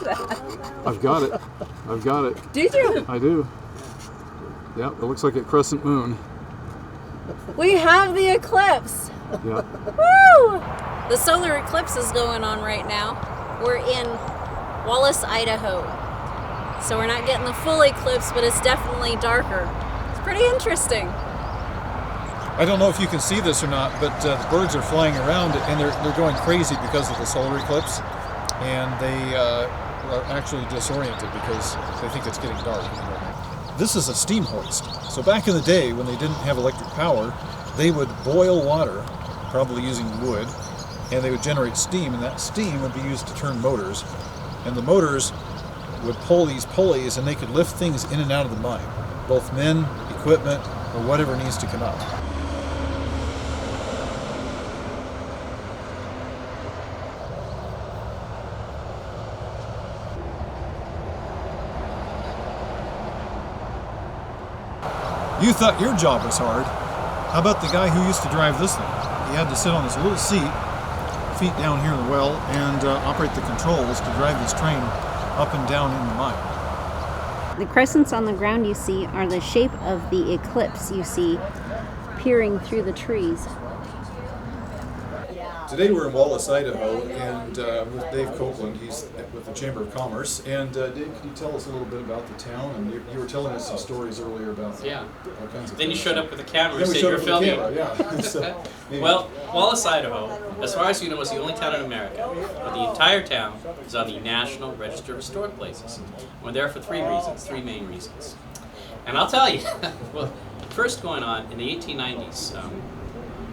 that? I've got it. I've got it. Did you? I do. Yep, it looks like a crescent moon. We have the eclipse. Yeah. Woo! The solar eclipse is going on right now. We're in Wallace, Idaho. So we're not getting the full eclipse, but it's definitely darker. It's pretty interesting. I don't know if you can see this or not, but the birds are flying around and they're going crazy because of the solar eclipse, and they are actually disoriented because they think it's getting dark. This is a steam hoist. So back in the day when they didn't have electric power, they would boil water, probably using wood, and they would generate steam, and that steam would be used to turn motors, and the motors would pull these pulleys and they could lift things in and out of the mine, both men, equipment, or whatever needs to come out. You thought your job was hard. How about the guy who used to drive this thing? He had to sit on this little seat, feet down here in the well, and operate the controls to drive this train up and down in the mine. The crescents on the ground you see are the shape of the eclipse you see peering through the trees. Today we're in Wallace, Idaho, and with Dave Copeland. He's with the Chamber of Commerce. And Dave, can you tell us a little bit about the town? And you were telling us some stories earlier about all kinds of Then things. you showed up with a camera and Then we said showed you're up with a filming. camera, yeah. So, Well, Wallace, Idaho, as far as you know, is the only town in America, but the entire town is on the National Register of Historic Places. We're there for three main reasons. And I'll tell you, well, first going on in the 1890s,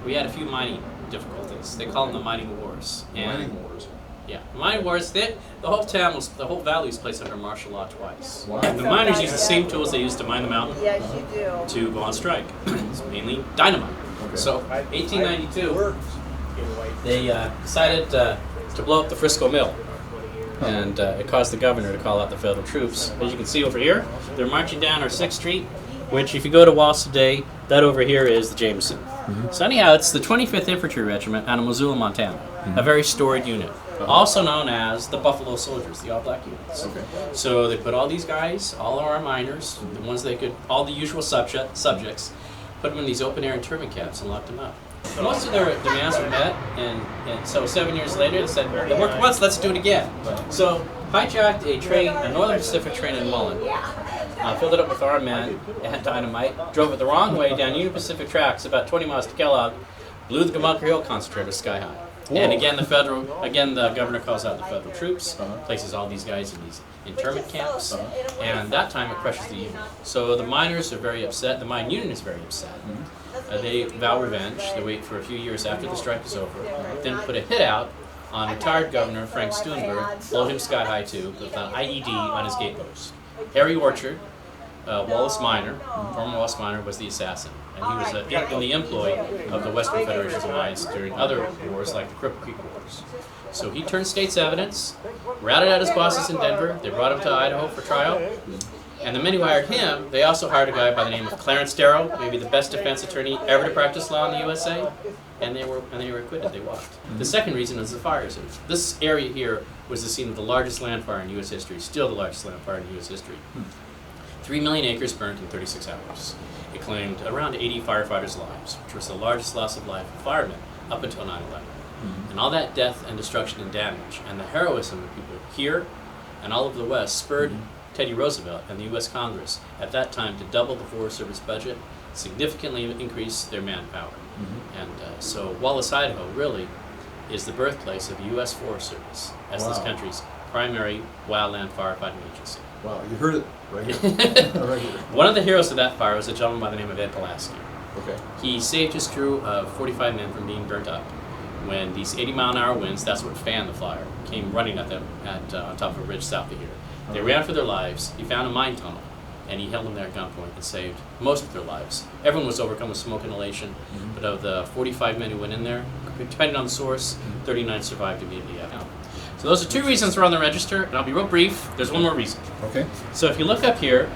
we had a few mining difficulties. They call them the mining wars. Mining wars. Yeah, the mining wars. The whole valley was placed under martial law twice. Wow. And the miners used the same tools they used to mine the mountain. Yes, you do. To go on strike. It's mainly dynamite. Okay. So, 1892, they decided to blow up the Frisco Mill. And it caused the governor to call out the federal troops. As you can see over here, they're marching down our 6th Street, which if you go to Wallace today, that over here is the Jameson. Mm-hmm. So anyhow, it's the 25th Infantry Regiment out of Missoula, Montana, a very storied unit. Also known as the Buffalo Soldiers, the all-black units. Okay. So they put all these guys, all our miners, the ones they could, all the usual subjects, put them in these open-air internment camps and locked them up. Most of their demands were met, and so 7 years later they said, it worked once, let's do it again. So hijacked a train, a Northern Pacific train in Mullen, filled it up with armed men, it had dynamite, drove it the wrong way down Union Pacific tracks about 20 miles to Kellogg, blew the Bunker Hill concentrator sky high. Whoa. And again, the governor calls out the federal troops, places all these guys in these internment camps, and that time it crushes the union. So the miners are very upset, the mine union is very upset. They vow revenge, they wait for a few years after the strike is over, then put a hit out on retired Governor Frank Stuenberg, blow him sky high too, with an IED on his gate post. Harry Orchard, Wallace Miner, former Wallace Miner, was the assassin. And he was in the employ of the Western Federation's alliance during other wars like the Cripple Creek Wars. So he turned state's evidence, routed out his bosses in Denver, they brought him to Idaho for trial, and the men who hired him, they also hired a guy by the name of Clarence Darrow, maybe the best defense attorney ever to practice law in the USA, and they were acquitted, they walked. The second reason is the fires. This area here was the scene of the largest land fire in U.S. history, still the largest land fire in U.S. history. 3 million acres burnt in 36 hours. It claimed around 80 firefighters' lives, which was the largest loss of life of firemen up until 9/11. And all that death and destruction and damage and the heroism of people here and all over the West spurred Teddy Roosevelt and the U.S. Congress at that time to double the Forest Service budget, significantly increase their manpower. And so Wallace, Idaho really is the birthplace of the U.S. Forest Service as this country's primary wildland firefighting agency. Wow, you heard it right here. Right here. One of the heroes of that fire was a gentleman by the name of Ed Pulaski. Okay. He saved his crew of 45 men from being burnt up when these 80-mile-an-hour winds, that's what fanned the fire, came running at them on top of a ridge south of here. They ran for their lives. He found a mine tunnel, and he held them there at gunpoint and saved most of their lives. Everyone was overcome with smoke inhalation, but of the 45 men who went in there, depending on the source, 39 survived immediately after. So those are two reasons we're on the register, and I'll be real brief. There's one more reason. Okay. So if you look up here,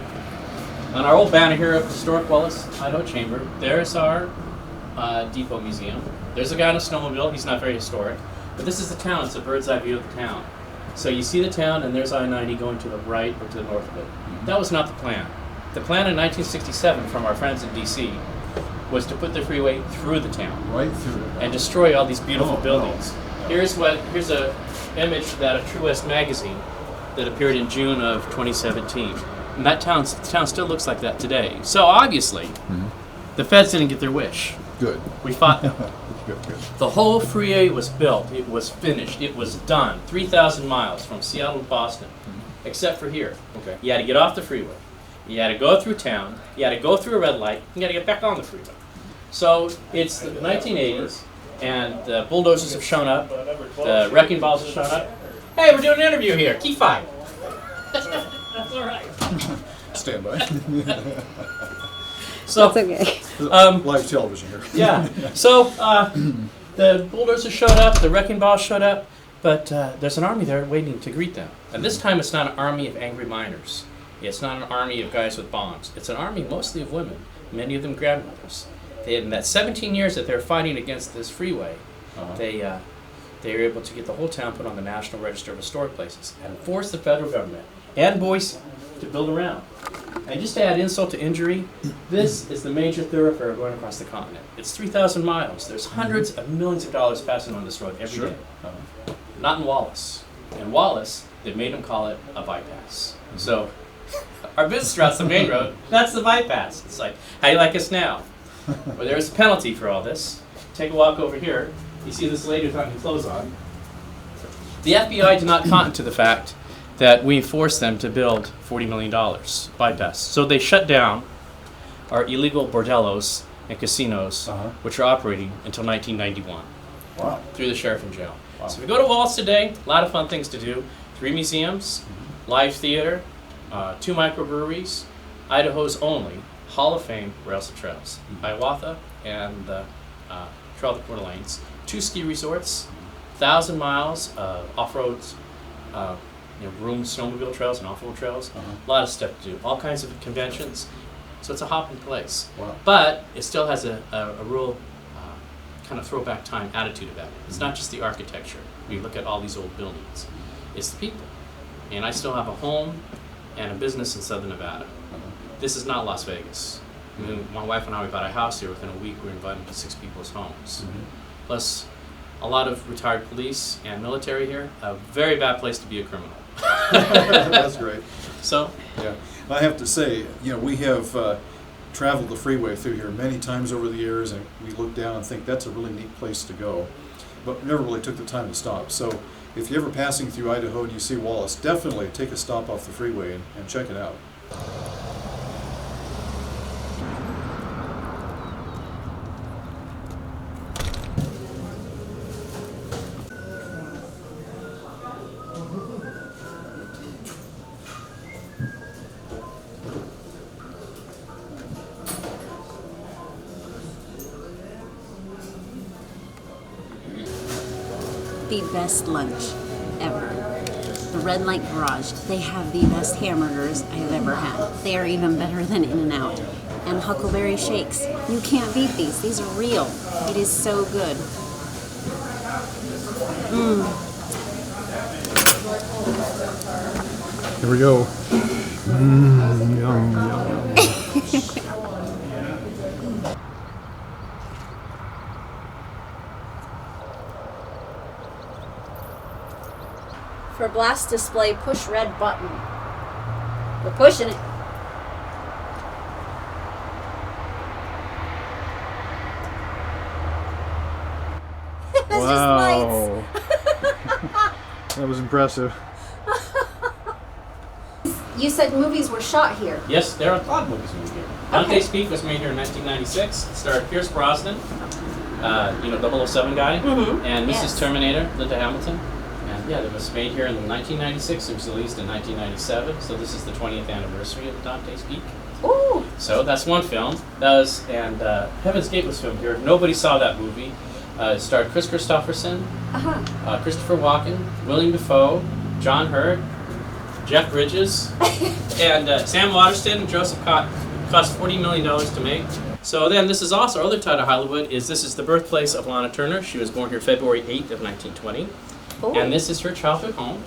on our old banner here of Historic Wallace Idaho Chamber, there's our depot museum. There's a guy on a snowmobile. He's not very historic. But this is the town. It's a bird's eye view of the town. So you see the town, and there's I-90 going to the right or to the north of it. That was not the plan. The plan in 1967 from our friends in D.C. was to put the freeway through the town. Right through it. And destroy all these beautiful Oh, buildings. no. Here's a image that of True West magazine that appeared in June of 2017. And the town still looks like that today. So obviously, the feds didn't get their wish. Good. We fought them. Good. The whole freeway was built. It was finished. It was done. 3,000 miles from Seattle to Boston, except for here. Okay. You had to get off the freeway. You had to go through town. You had to go through a red light. You got to get back on the freeway. So it's the 1980s, and the bulldozers have shown up. The wrecking balls have shown up. Hey, we're doing an interview here. Key 5. That's all right. Stand by. So, That's okay. Live television here. yeah. So the bulldozers showed up, the wrecking balls showed up, but there's an army there waiting to greet them. And this time it's not an army of angry miners. It's not an army of guys with bombs. It's an army mostly of women, many of them grandmothers. In that 17 years that they're fighting against this freeway, they were able to get the whole town put on the National Register of Historic Places and force the federal government and Boise to build around. And just to add insult to injury, this is the major thoroughfare going across the continent. It's 3,000 miles. There's hundreds of millions of dollars passing on this road every day. Not in Wallace. In Wallace, they made them call it a bypass. So our business route's the main road. That's the bypass. It's like, how do you like us now? Well, there's a penalty for all this. Take a walk over here. You see this lady without any clothes on. The FBI did not cotton to the fact that we forced them to build $40 million bypass. So they shut down our illegal bordellos and casinos, which are operating until 1991. Wow. Through the sheriff and jail. Wow. So if we go to Wallace today, a lot of fun things to do. 3 museums, live theater, 2 microbreweries, Idaho's only Hall of Fame rails and trails, Hiawatha and the Trail of the Coeur d'Alenes, 2 ski resorts, 1,000 miles of off-roads, groomed snowmobile trails and off-road trails, a lot of stuff to do, all kinds of conventions. So it's a hopping place. Wow. But it still has a real kind of throwback time attitude about it. It's not just the architecture. You look at all these old buildings. It's the people. And I still have a home and a business in Southern Nevada. This is not Las Vegas. I mean, my wife and I, we bought a house here. Within a week, we were invited to 6 people's homes. Plus, a lot of retired police and military here. A very bad place to be a criminal. That's great. So, Yeah, I have to say, we have traveled the freeway through here many times over the years, and we look down and think that's a really neat place to go, but we never really took the time to stop. So if you're ever passing through Idaho and you see Wallace, definitely take a stop off the freeway and check it out. The best lunch ever. The Red Light Garage. They have the best hamburgers I've ever had. They are even better than In-N-Out. And Huckleberry Shakes. You can't beat these. These are real. It is so good. Here we go. Yum, yum. For blast display, push red button. We're pushing it. That's just lights. That was impressive. You said movies were shot here. yes, there are a lot of movies made here. Dante's Peak was made here in 1996. It starred Pierce Brosnan, 007 guy, and Mrs. Yes. Terminator, Linda Hamilton. And yeah, it was made here in 1996. It was released in 1997. So this is the 20th anniversary of Dante's Peak. Ooh. So that's one film. Heaven's Gate was filmed here. Nobody saw that movie. It starred Chris Christopherson, Christopher Walken, William Dafoe, John Hurt, Jeff Bridges, and Sam Waterston and Joseph Cotton. Cost $40 million to make. So then this is also, our other tie to Hollywood this is the birthplace of Lana Turner. She was born here February 8th of 1920. Ooh. And this is her childhood home.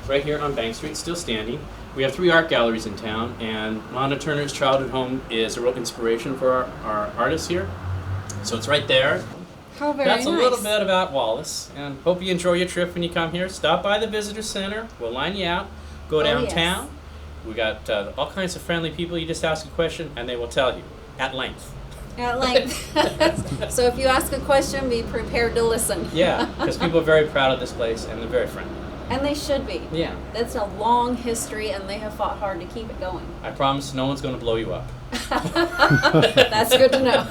right here on Bank Street, still standing. We have 3 art galleries in town, and Lana Turner's childhood home is a real inspiration for our artists here. So it's right there. How very That's nice. a little bit about Wallace, and hope you enjoy your trip when you come here. Stop by the visitor center. We'll line you out. Go downtown. Yes. We got all kinds of friendly people. You just ask a question, and they will tell you at length. At length. So if you ask a question, be prepared to listen. Yeah, because people are very proud of this place, and they're very friendly. And they should be. Yeah. That's a long history, and they have fought hard to keep it going. I promise no one's going to blow you up. That's good to know.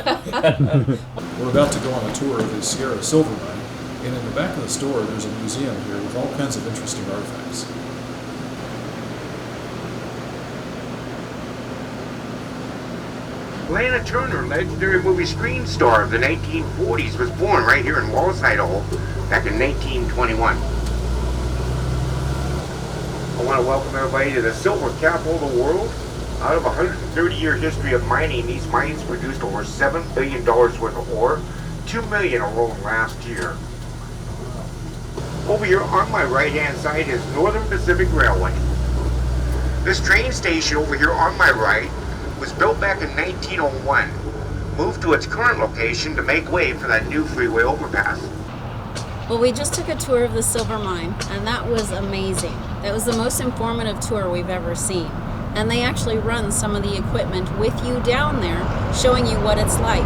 We're about to go on a tour of the Sierra Silver Mine, and in the back of the store there's a museum here with all kinds of interesting artifacts. Lana Turner, legendary movie screen star of the 1940s, was born right here in Wallace, Idaho, back in 1921. I want to welcome everybody to the silver capital of the world. Out of a 130-year history of mining, these mines produced over $7 billion worth of ore, $2 million alone last year. Over here on my right-hand side is Northern Pacific Railway. This train station over here on my right was built back in 1901, moved to its current location to make way for that new freeway overpass. Well, we just took a tour of the silver mine, and that was amazing. That was the most informative tour we've ever seen. And they actually run some of the equipment with you down there, showing you what it's like.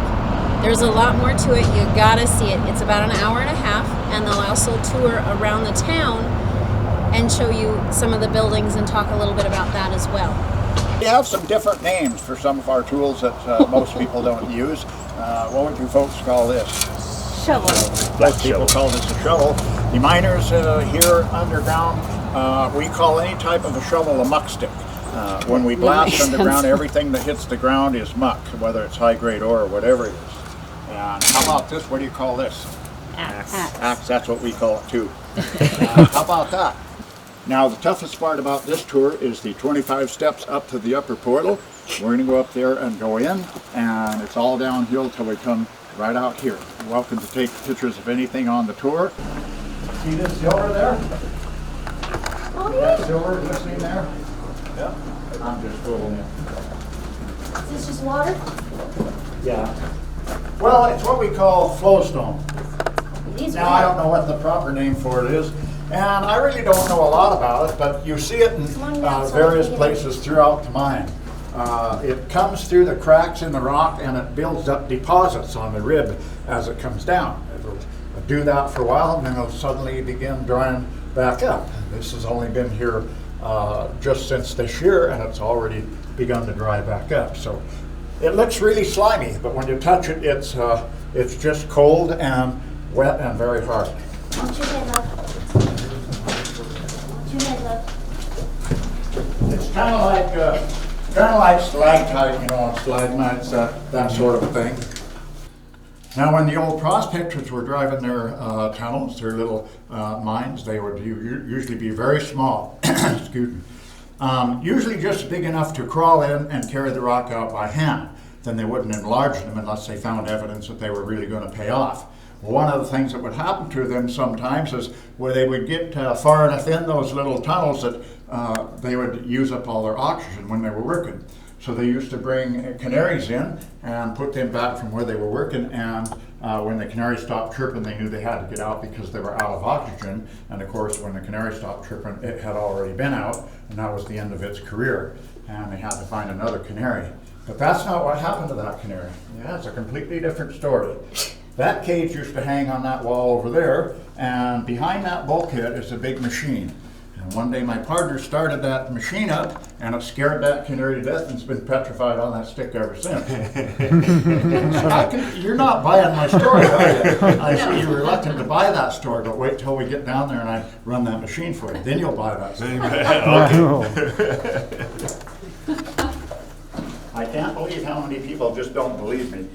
There's a lot more to it. You gotta see it. It's about an hour and a half, and they'll also tour around the town and show you some of the buildings and talk a little bit about that as well. We have some different names for some of our tools that most people don't use. What would you folks call this? Shovel. Most people call this a shovel. The miners here underground, we call any type of a shovel a muck stick. When we blast underground, everything that hits the ground is muck, whether it's high-grade ore or whatever it is. And how about this? What do you call this? Axe. Axe, that's what we call it too. How about that? Now, the toughest part about this tour is the 25 steps up to the upper portal. We're going to go up there and go in, and it's all downhill till we come right out here. You're welcome to take pictures of anything on the tour. See this silver there? Oh, That silver glistening there? Yeah. I'm just fooling you. Is this just water? Yeah. Well, it's what we call flowstone. Now, I don't know what the proper name for it is, and I really don't know a lot about it, but you see it in various places throughout the mine. It comes through the cracks in the rock, and it builds up deposits on the rib as it comes down. It'll do that for a while, and then it'll suddenly begin drying back up. This has only been here just since this year, and it's already begun to dry back up. So it looks really slimy, but when you touch it, it's just cold and wet and very hard. What's your head up? What's your head up? It's kind of like stalactite, you know, on stalagmites, that sort of thing. Now, when the old prospectors were driving their tunnels, their little mines, they would usually be very small. Excuse me. Usually just big enough to crawl in and carry the rock out by hand. Then they wouldn't enlarge them unless they found evidence that they were really going to pay off. Well, one of the things that would happen to them sometimes is where they would get far enough in those little tunnels that they would use up all their oxygen when they were working. So they used to bring canaries in and put them back from where they were working, and when the canary stopped chirping, they knew they had to get out because they were out of oxygen. And of course, when the canary stopped chirping, it had already been out, and that was the end of its career. And they had to find another canary. But that's not what happened to that canary. Yeah, it's a completely different story. That cage used to hang on that wall over there, and behind that bulkhead is a big machine. And one day my partner started that machine up, and it scared that canary to death, and it's been petrified on that stick ever since. You're not buying my story, are you? I see you're reluctant to buy that story, but wait till we get down there and I run that machine for you. Then you'll buy that story. I can't believe how many people just don't believe me.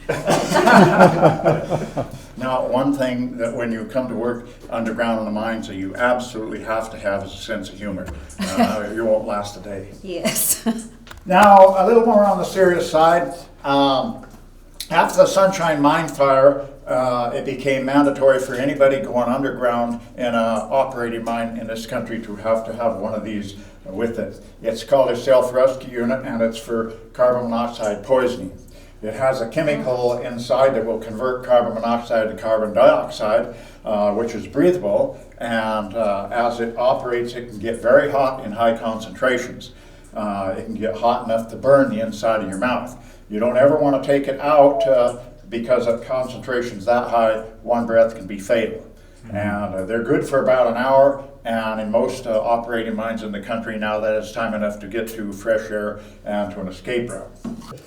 Now, one thing that when you come to work underground in the mines that you absolutely have to have is a sense of humor. You won't last a day. Yes. Now, a little more on the serious side. After the Sunshine Mine fire, it became mandatory for anybody going underground in an operating mine in this country to have one of these with it. It's called a self-rescue unit, and it's for carbon monoxide poisoning. It has a chemical inside that will convert carbon monoxide to carbon dioxide, which is breathable, and as it operates, it can get very hot in high concentrations. It can get hot enough to burn the inside of your mouth. You don't ever want to take it out because at concentrations that high, one breath can be fatal. And they're good for about an hour, and in most operating mines in the country now, that is time enough to get to fresh air and to an escape route.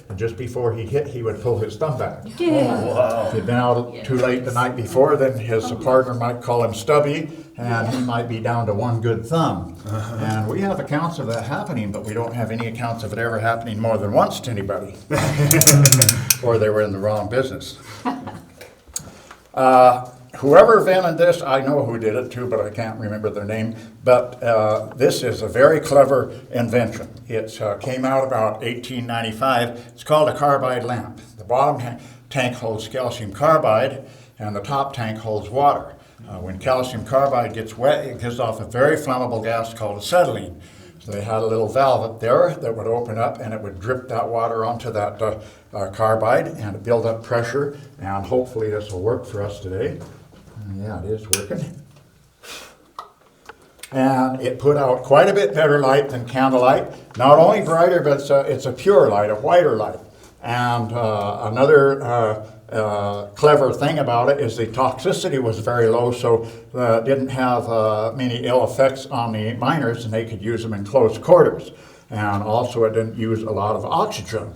And just before he hit, he would pull his thumb back. Yeah. If he'd been out too late the night before, then his partner might call him stubby, and he might be down to one good thumb. And we have accounts of that happening, but we don't have any accounts of it ever happening more than once to anybody. Or they were in the wrong business. Whoever invented this, I know who did it too, but I can't remember their name. But this is a very clever invention. It came out about 1895. It's called a carbide lamp. The bottom tank holds calcium carbide, and the top tank holds water. When calcium carbide gets wet, it gives off a very flammable gas called acetylene. So they had a little valve up there that would open up, and it would drip that water onto that carbide, and it build up pressure, and hopefully this will work for us today. Yeah, it is working. And it put out quite a bit better light than candlelight. Not only brighter, but it's a pure light, a whiter light. And another clever thing about it is the toxicity was very low, so it didn't have many ill effects on the miners, and they could use them in close quarters. And also it didn't use a lot of oxygen.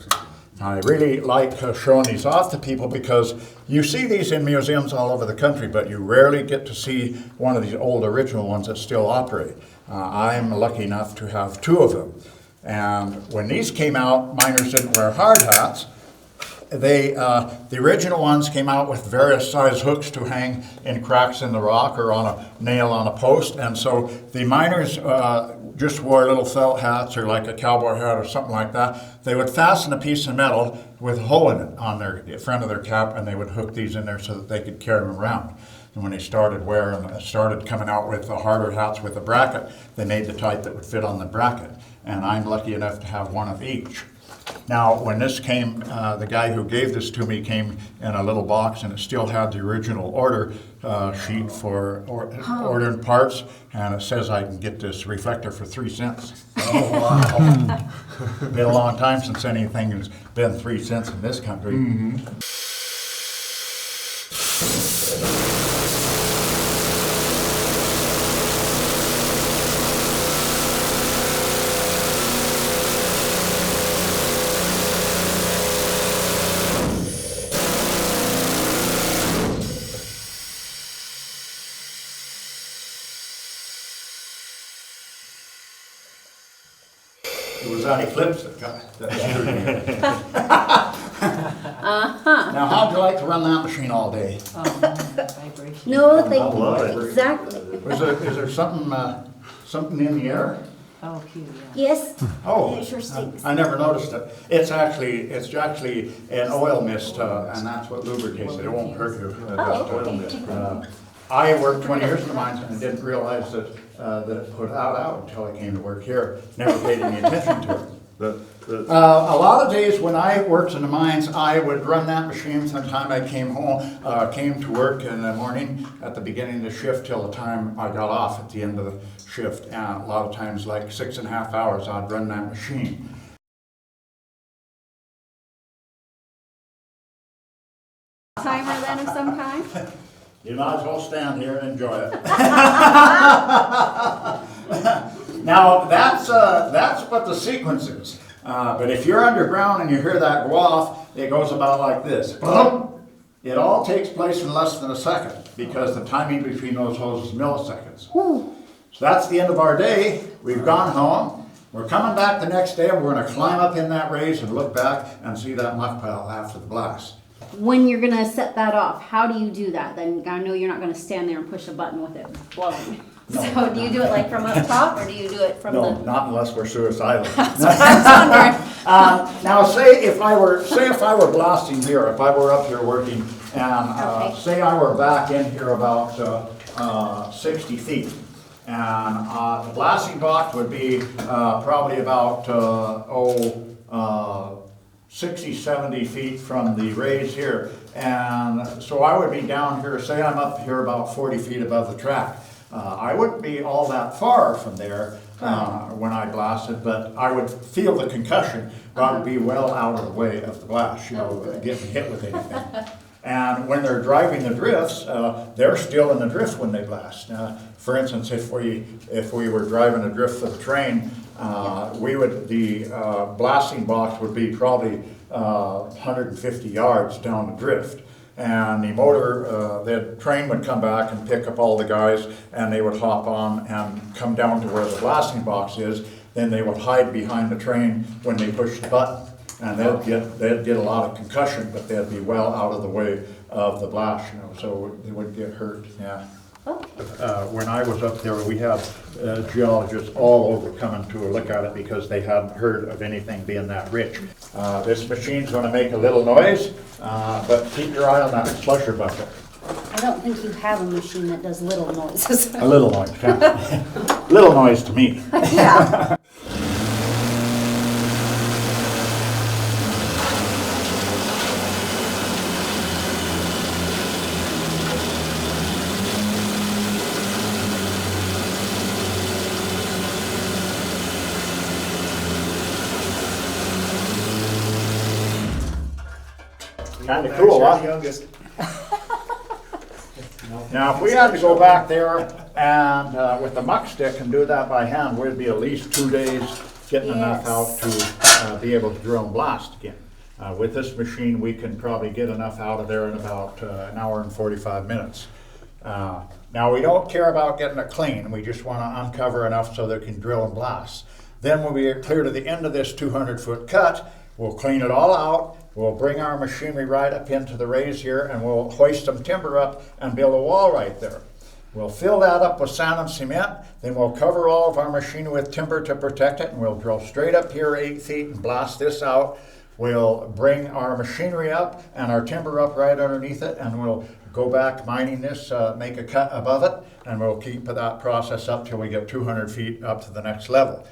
I really like showing these off to people because you see these in museums all over the country, but you rarely get to see one of these old original ones that still operate. I'm lucky enough to have two of them. And when these came out, miners didn't wear hard hats. The original ones came out with various size hooks to hang in cracks in the rock or on a nail on a post. And so the miners just wore little felt hats or like a cowboy hat or something like that. They would fasten a piece of metal with a hole in it on the front of their cap, and they would hook these in there so that they could carry them around. And when they started coming out with the harder hats with a bracket, they made the type that would fit on the bracket. And I'm lucky enough to have one of each. Now, when this came, the guy who gave this to me came in a little box, and it still had the original order sheet for ordering parts, and it says I can get this reflector for 3 cents. Oh, wow. Been a long time since anything has been 3 cents in this country. Mm-hmm. It was that eclipse that screwed me. Now, how'd you like to run that machine all day? No, thank you. love it. Exactly. Is there something in the air? Oh, cute, Yes. Oh, It sure stinks. I never noticed it. It's actually an oil mist, and that's what lubricates it. It won't hurt you. Oh, okay. I worked 20 years in the mines, and I didn't realize that it put out until I came to work here. Never paid any attention to it. A lot of days when I worked in the mines, I would run that machine from the time I came to work in the morning at the beginning of the shift till the time I got off at the end of the shift. And a lot of times, like 6.5 hours, I'd run that machine. Timer then of some kind? You might as well stand here and enjoy it. Now, that's what the sequence is. But if you're underground and you hear that go off, it goes about like this. It all takes place in less than a second because the timing between those holes is milliseconds. So that's the end of our day. We've gone home. We're coming back the next day, and we're going to climb up in that raise and look back and see that muck pile after the blast. When you're gonna set that off, how do you do that? Then I know you're not gonna stand there and push a button with it blowing. No. So do you do it like from up top, or do you do it from No, the? not unless we're suicidal. That's what I was wondering. Now, say if I were blasting here, if I were up here working And Okay. say I were back in here about 60 feet. And the blasting box would be probably about 60, 70 feet from the raise here. And so I would be down here, say I'm up here about 40 feet above the track. I wouldn't be all that far from there when I blasted, but I would feel the concussion, but I would be well out of the way of the blast, you know, getting hit with anything. And when they're driving the drifts, they're still in the drift when they blast. For instance, if we were driving a drift for the train, the blasting box would be probably 150 yards down the drift. And the the train would come back and pick up all the guys, and they would hop on and come down to where the blasting box is. Then they would hide behind the train when they push the button. And they'd get a lot of concussion, but they'd be well out of the way of the blast, you know, so they wouldn't get hurt, yeah. Okay. When I was up there, we had geologists all over coming to look at it because they hadn't heard of anything being that rich. This machine's going to make a little noise, but keep your eye on that slusher bucket. I don't think you have a machine that does little noises. A little noise, yeah. Little noise to me. Yeah. Kind of cool, huh? Now, if we had to go back there and with the muck stick and do that by hand, we'd be at least 2 days getting enough out to be able to drill and blast again. With this machine, we can probably get enough out of there in about an hour and 45 minutes. Now, we don't care about getting it clean. We just want to uncover enough so they can drill and blast. Then when we get clear to the end of this 200-foot cut, we'll clean it all out. We'll bring our machinery right up into the raise here, and we'll hoist some timber up and build a wall right there. We'll fill that up with sand and cement, then we'll cover all of our machinery with timber to protect it, and we'll drill straight up here 8 feet and blast this out. We'll bring our machinery up and our timber up right underneath it, and we'll go back mining this, make a cut above it, and we'll keep that process up till we get 200 feet up to the next level.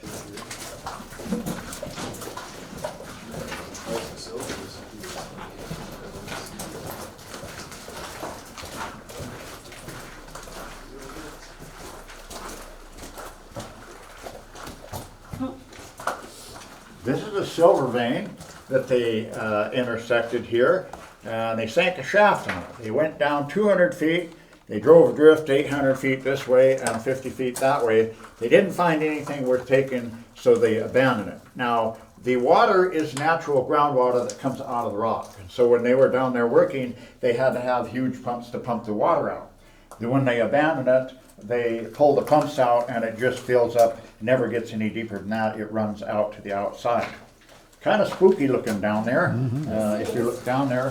This is a silver vein that they intersected here, and they sank a shaft in it. They went down 200 feet, they drove a drift 800 feet this way and 50 feet that way. They didn't find anything worth taking, so they abandoned it. Now, the water is natural groundwater that comes out of the rock. And so when they were down there working, they had to have huge pumps to pump the water out. Then when they abandoned it, they pull the pumps out and it just fills up, never gets any deeper than that, it runs out to the outside. Kind of spooky looking down there, if you look down there.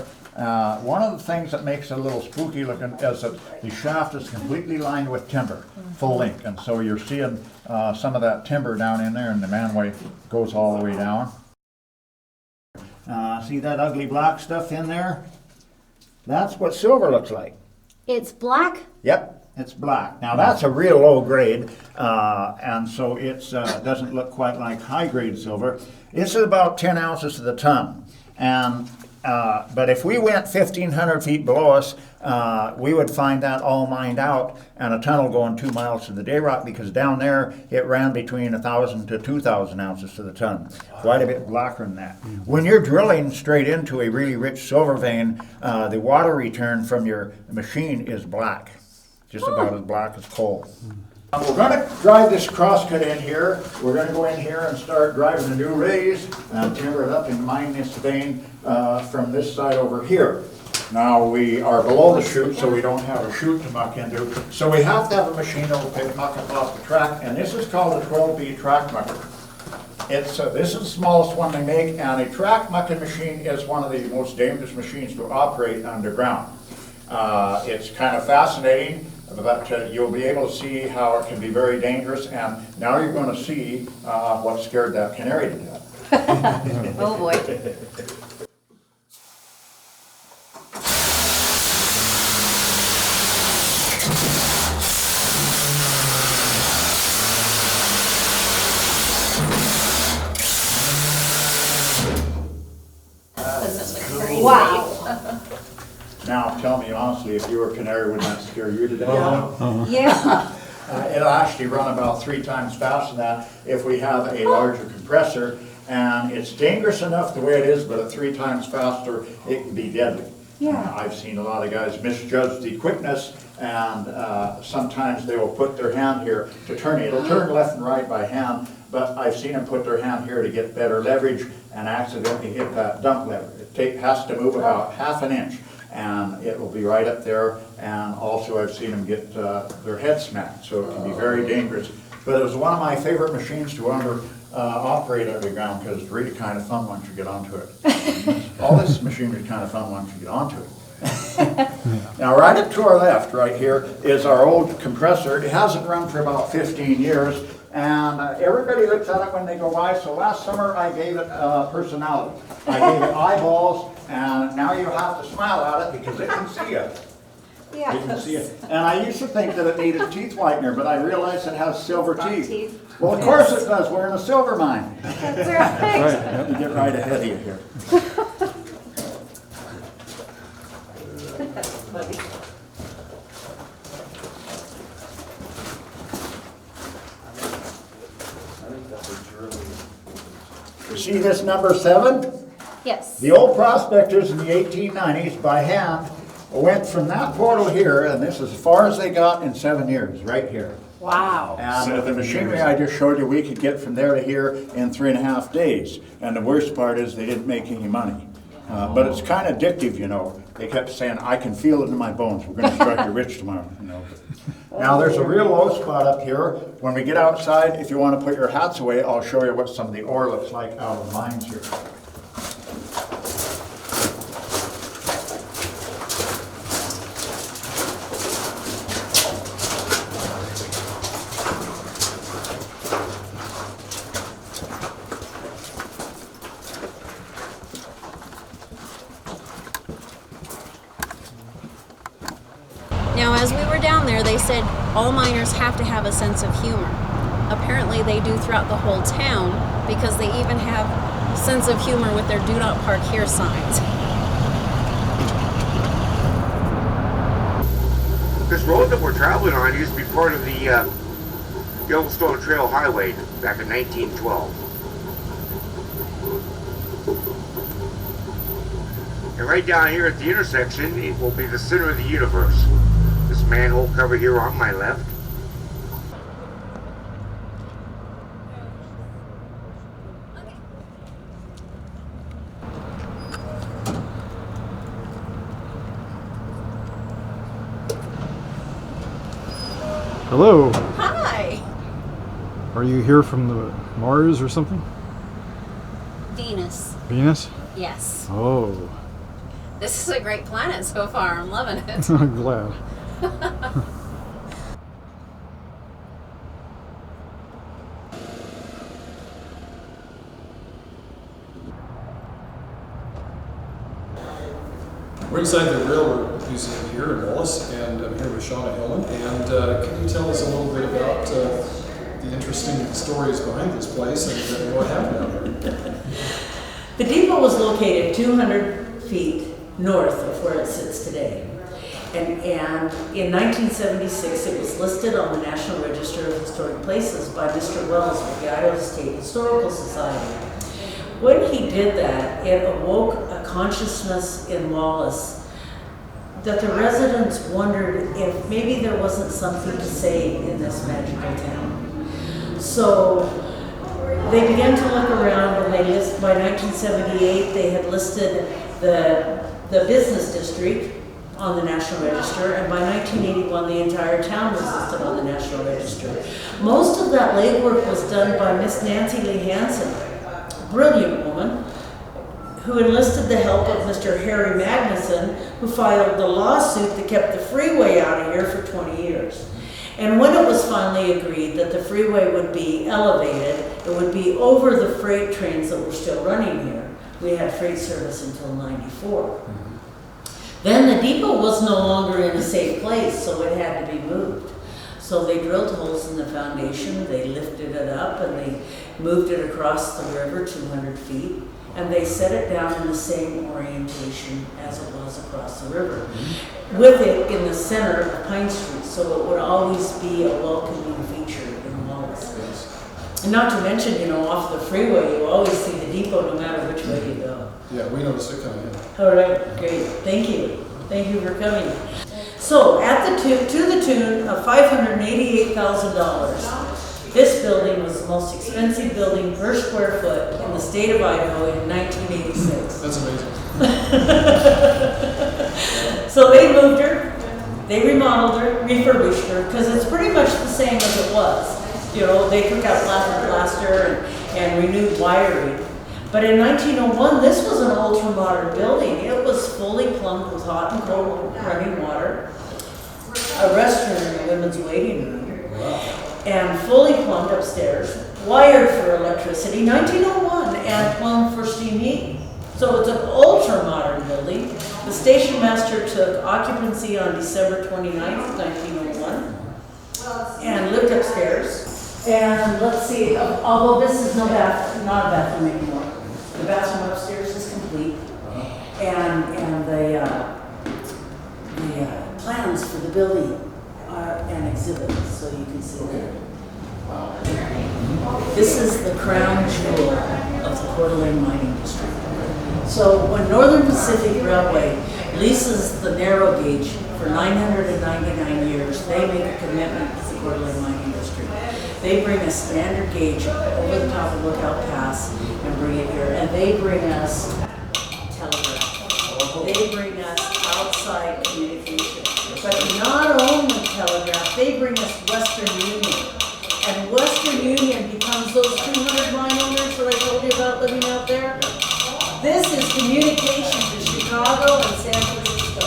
One of the things that makes it a little spooky looking is that the shaft is completely lined with timber, full length, and so you're seeing some of that timber down in there, and the manway goes all the way down. See that ugly black stuff in there? That's what silver looks like. It's black? Yep. It's black. Now that's a real low grade, and so it doesn't look quite like high grade silver. It's about 10 ounces to the ton. And but if we went 1,500 feet below us, we would find that all mined out and a tunnel going 2 miles to the dayrock, because down there it ran between 1,000 to 2,000 ounces to the ton. Quite a bit blacker than that. When you're drilling straight into a really rich silver vein, the water return from your machine is black. Just about as black as coal. We're going to drive this crosscut in here. We're going to go in here and start driving a new raise and timber it up and mine this vein from this side over here. Now we are below the chute, so we don't have a chute to muck into. So we have to have a machine that will pick muck up off the track, and this is called a 12B track mucker. This is the smallest one they make, and a track mucking machine is one of the most dangerous machines to operate underground. It's kind of fascinating, but you'll be able to see how it can be very dangerous, and now you're going to see what scared that canary to death. Oh boy. honestly, if you were a canary, wouldn't that scare you to death? Yeah. It'll actually run about 3 times faster than that if we have a larger compressor. And it's dangerous enough the way it is, but at 3 times faster, it can be deadly. Yeah. I've seen a lot of guys misjudge the quickness, and sometimes they will put their hand here to turn it. It'll turn left and right by hand, but I've seen them put their hand here to get better leverage and accidentally hit that dump lever. It has to move about 1/2 inch, and it will be right up there. And also I've seen them get their head smacked, so it can be very dangerous. But it was one of my favorite machines to operate underground, because it's really kind of fun once you get onto it. All this machinery is kind of fun once you get onto it. Now, right up to our left, right here, is our old compressor. It hasn't run for about 15 years, and everybody looks at it when they go by. So last summer, I gave it personality. I gave it eyeballs, and now you have to smile at it because it can see you. Yeah. You can see it. And I used to think that it needed teeth whitener, but I realized it has silver teeth. Well, of course it does. We're in a silver mine. That's right. Let me get right ahead of you here. That's funny. You see this number 7? Yes. The old prospectors in the 1890s, by hand, went from that portal here, and this is as far as they got in 7 years, right here. Wow. And with the machinery I just showed you, we could get from there to here in 3.5 days. And the worst part is they didn't make any money. But it's kind of addictive, you know. They kept saying, I can feel it in my bones. We're going to strike you rich tomorrow, you know. Now there's a real low spot up here. When we get outside, if you want to put your hats away, I'll show you what some of the ore looks like out of the mines here. Now, as we were down there, they said all miners have to have a sense of humor. Apparently they do throughout the whole town, because they even have a sense of humor with their "Do Not Park Here" signs. This road that we're traveling on used to be part of the Yellowstone Trail Highway back in 1912. And right down here at the intersection, it will be the center of the universe. This manhole cover here on my left. Hello. Hi! Are you here from the Mars or something? Venus. Venus? Yes. Oh, This is a great planet so far. I'm loving it. I'm glad. We're inside the Railroad Museum here in Wallace, and I'm here with Shauna Hillman. And can you tell us a little bit about the interesting stories behind this place and what happened out there? The depot was located 200 feet north of where it sits today. And in 1976, it was listed on the National Register of Historic Places by Mr. Wells with the Idaho State Historical Society. When he did that, it awoke a consciousness in Wallace that the residents wondered if maybe there wasn't something to say in this magical town. So they began to look around, and by 1978, they had listed the business district on the National Register, and by 1981, the entire town was listed on the National Register. Most of that legwork was done by Miss Nancy Lee Hansen, brilliant woman, who enlisted the help of Mr. Harry Magnuson, who filed the lawsuit that kept the freeway out of here for 20 years. And when it was finally agreed that the freeway would be elevated, it would be over the freight trains that were still running here. We had freight service until '94. Then the depot was no longer in a safe place, so it had to be moved. So they drilled holes in the foundation, they lifted it up, and they moved it across the river 200 feet. and they set it down in the same orientation as it was across the river, with it in the center of Pine Street, so it would always be a welcoming feature in Wallace. And not to mention, you know, off the freeway, you always see the depot no matter which way you go. Yeah, we noticed it coming in. All right, great. Thank you. Thank you for coming. So, to the tune of $588,000, this building was the most expensive building per square foot in the state of Idaho in 1986. That's amazing. So they moved her, they remodeled her, refurbished her, because it's pretty much the same as it was. You know, they took out plaster and renewed wiring. But in 1901, this was an ultra-modern building. It was fully plumbed with hot and cold running water, a restroom in the women's waiting room, and fully plumbed upstairs, wired for electricity, 1901, and plumbed for steam heating. So it's an ultra-modern building. The station master took occupancy on December 29th, 1901, and lived upstairs. And let's see, although this is not a bathroom anymore. The bathroom upstairs is complete, and the plans for the building are an exhibit, so you can see that. This is the crown jewel of the Coeur d'Alene mining district. So when Northern Pacific Railway leases the narrow gauge for 999 years, they make a commitment to the Coeur d'Alene mining district. They bring a standard gauge over the top of Lookout Pass and bring it here. And they bring us telegraph. They bring us outside communication. But not only telegraph, they bring us Western Union. And Western Union becomes those 200 mine owners that I told you about living out there. This is communication to Chicago and San Francisco.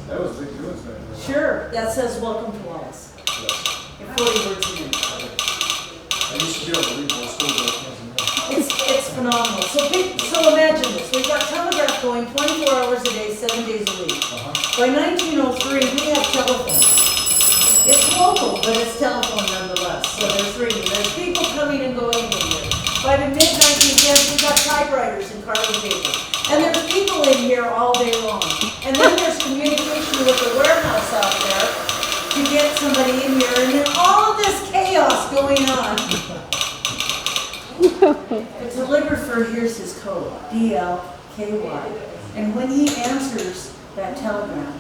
That was big news, man. Sure, that says welcome to Wallace. In 40 words a minute. I used to be able to read those schools. It's phenomenal. So imagine this. We've got telegraph going 24 hours a day, 7 days a week. By 1903, we have telephone. It's local, but it's telephone nonetheless. So there's ringing. There's people coming and going in here. By the mid-1910s, we've got typewriters and carbon paper. And there's people in here all day long. And then there's communication with the warehouse out there to get somebody in here. And then all of this chaos going on. The telegrapher hears his code, DLKY. And when he answers that telegram,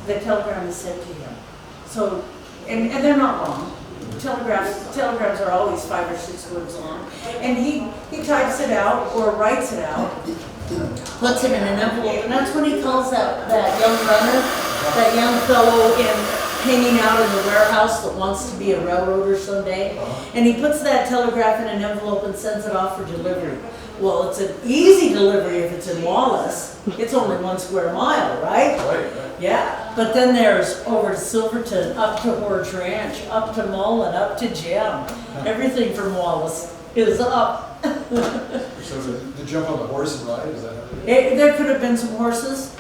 the telegram is sent to him. So, and they're not long. Telegrams are always 5 or 6 words long. And he types it out or writes it out, puts it in an envelope, and that's when he calls that young runner, that young fellow hanging out in the warehouse that wants to be a railroader someday. And he puts that telegraph in an envelope and sends it off for delivery. Well, it's an easy delivery if it's in Wallace. It's only 1 square mile, right? Right. Yeah, but then there's over to Silverton, up to Horge Ranch, up to Mullen, up to Gem. Everything from Wallace is up. So to jump on the horse and ride, is that how it is? There could have been some horses.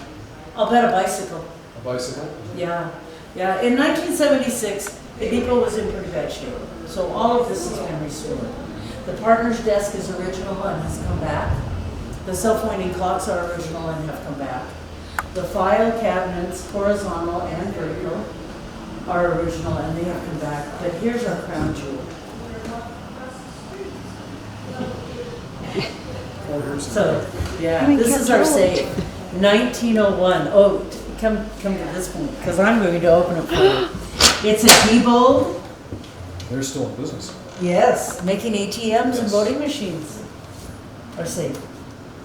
I'll bet a bicycle. A bicycle? Yeah. In 1976, the depot was in pretty bad shape. So all of this has been restored. The partner's desk is original and has come back. The self-winding clocks are original and have come back. The file cabinets, horizontal and vertical, are original and they have come back. But here's our crown jewel. So, yeah, this is our safe. 1901. Oh, come to this point, because I'm going to open it for you. It's a Diebold. They're still in business. Yes, making ATMs and voting machines are safe.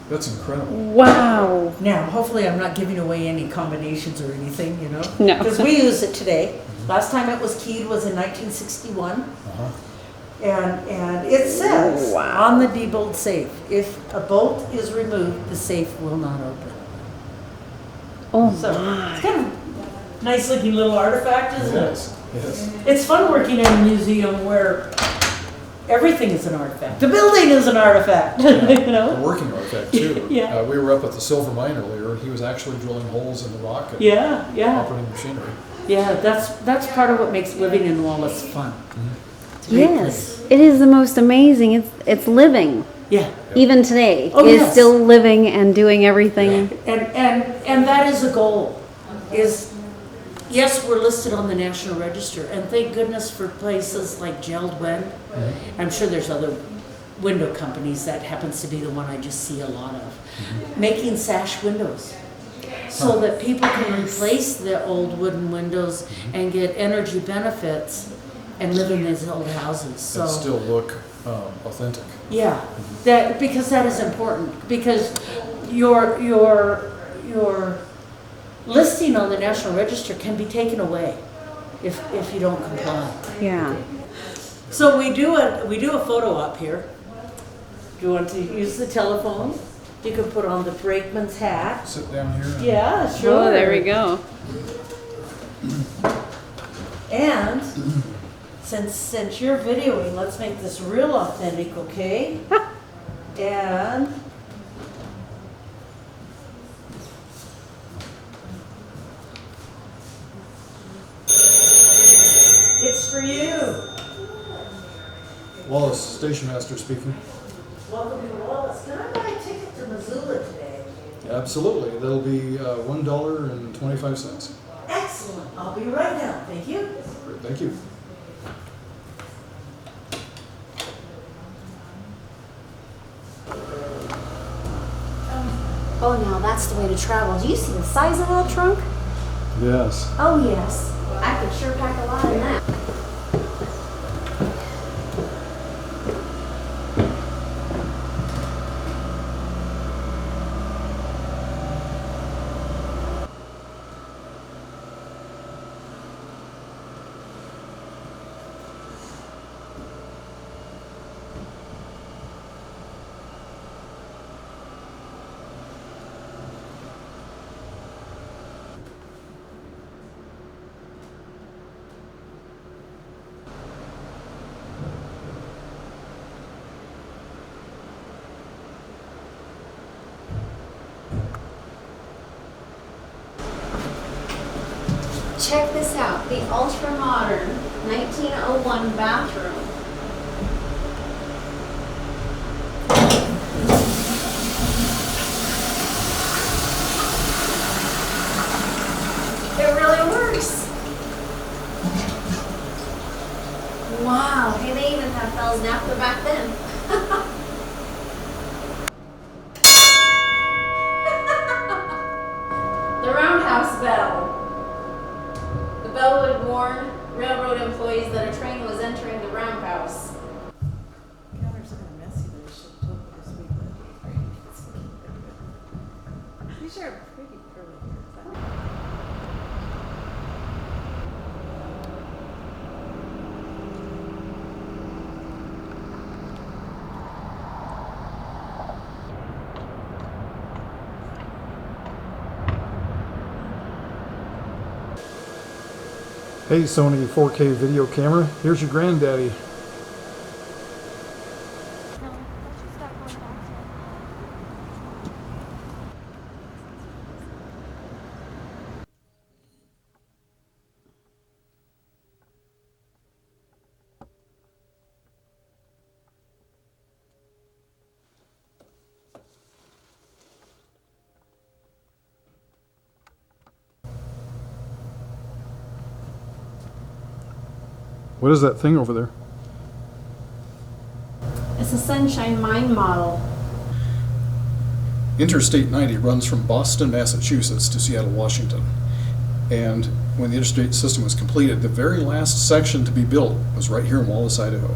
That's incredible. Wow. Now, hopefully I'm not giving away any combinations or anything, you know? No. Because we use it today. Last time it was keyed was in 1961. And it says on the Diebold safe, if a bolt is removed, the safe will not open. Oh So my. it's kind of nice looking little artifact, isn't it? Yes. It's fun working in a museum where everything is an artifact. The building is an artifact, you A know? working artifact too. Yeah. We were up at the silver mine earlier. He was actually drilling holes in the rock and Yeah. operating machinery. Yeah, that's part of what makes living in Wallace fun. make Yes, it is the most amazing. It's living. Yeah. Even today, Oh, it's yes. still living and doing everything. And that is a goal. Is yes, we're listed on the National Register, and thank goodness for places like Geld Wen. I'm sure there's other window companies. That happens to be the one I just see a lot of, making sash windows, so that people can replace the old wooden windows and get energy benefits and live in these old houses. So And still look authentic. yeah, that because that is important, because your listing on the National Register can be taken away if you don't comply. Yeah. So we do a photo op here. Do you want to use the telephone? You can put on the brakeman's hat. Sit down here. And Yeah, sure. Oh, there we go. And since you're videoing, let's make this real authentic, okay? And it's for you. Wallace, station master speaking. Welcome to Wallace. Can I buy a ticket to Missoula today? Absolutely. That'll be $1.25. Excellent. I'll be right down. Thank you. Great, thank you. Oh, now that's the way to travel. Do you see the size of that trunk? Yes. Oh, yes. I could sure pack a lot in that. Check this out, the ultra-modern 1901 bathroom. It really works. Wow, hey, they even had Bell's napper back then. The roundhouse bell. The bell would warn railroad employees that a train was entering the roundhouse. Counter's kind of messy, but it should look this week. These are pretty curly hairs. Hey, Sony 4K video camera. Here's your granddaddy. What is that thing over there? It's a Sunshine Mine model. Interstate 90 runs from Boston, Massachusetts to Seattle, Washington. And when the interstate system was completed, the very last section to be built was right here in Wallace, Idaho.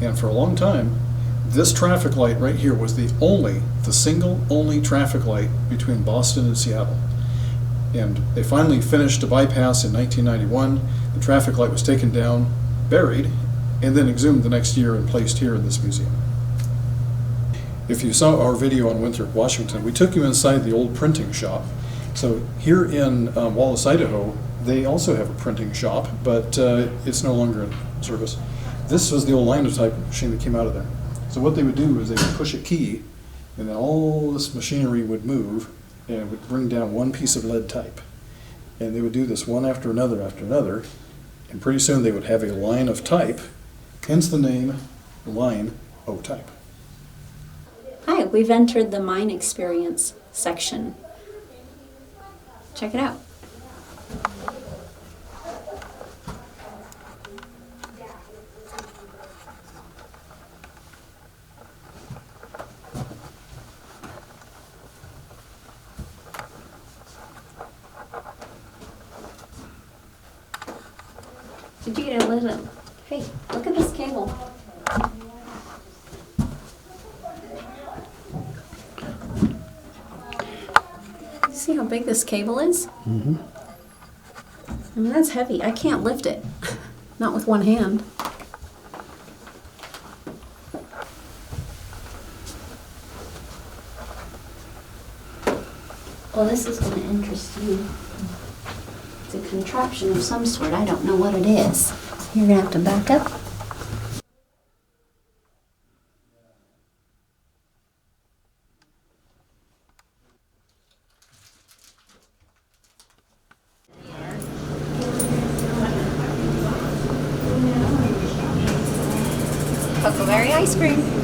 And for a long time, this traffic light right here was the single only traffic light between Boston and Seattle. And they finally finished a bypass in 1991. The traffic light was taken down, buried, and then exhumed the next year and placed here in this museum. If you saw our video on Winthrop, Washington, we took you inside the old printing shop. So here in Wallace, Idaho, they also have a printing shop, but it's no longer in service. This was the old linotype machine that came out of there. So what they would do is they would push a key, and then all this machinery would move, and it would bring down one piece of lead type. And they would do this one after another, and pretty soon they would have a line of type, Hence the name line O-type. Hi, we've entered the Mine Experience section. Check it out. Did you get a little? Hey, look at this cable. See how big this cable is? Mm-hmm. I mean, that's heavy. I can't lift it. Not with one hand. Well, this is going to interest you. It's a contraption of some sort. I don't know what it is. You're going to have to back up. Huckleberry ice cream.